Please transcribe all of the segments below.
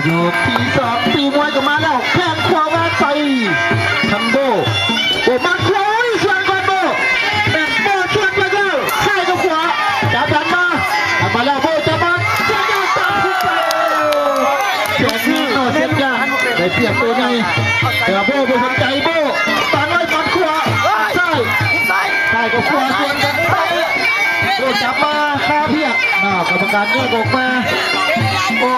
ยกที่สองตีมวยก็มาแล้วแข้งขวาแวะไปทัมโบมาขวาชวนกันโบแบบโบชวนไปก็ใช่กับขวาจับดันมาแล้วโบจับมาเสียงยางตามผู้ไปเสียงนี้เนาะเสียงยางได้เปรียบตัวนี้แต่โบไม่สนใจโบตันไว้ตันขวาใช่กับขวาชวนกันไปโบจับมาคาเพียกกรรมการแยกออกมาโอ้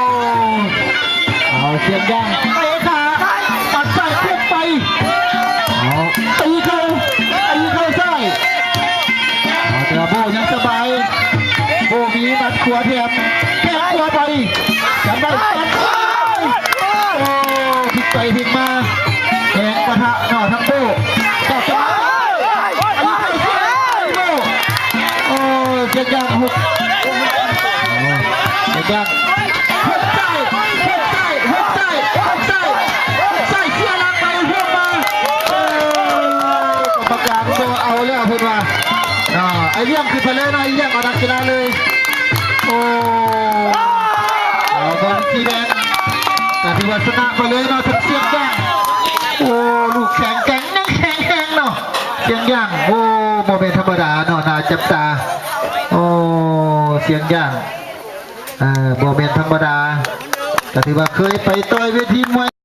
เอาเสียงยางเตะขาปัดใส่พุ่งไปเอาตีเข้าใส่เอาแต่โบยังสบายโบมีมัดขวาเทียมแข้งขวาไปจับได้ปัดโอ้พลิกไปพลิกมาแข่งปะทะทั้งโบก็จะโอ้เสียงยางหุบเสียงยางหุบใส่เสียหลังไปพวกมากรรมการก็เอาแล้วพูดว่าไอเลี้ยงคือไปเลยนะไอเลี้ยงเอานักกีฬาเลยโอ้เอาบอลสีแดงแต่ที่ว่าชนะไปเลยเนาะทั้งเสียงยางโอ้ลูกแข็งนั่งแข็งเนาะเสียงยางโอ้โมเมนต์ธรรมดาเนาะน่าจับตาโอ้เสียงยางโมเมนต์ธรรมดาแต่ที่ว่าเคยไปต่อยเวทีมวย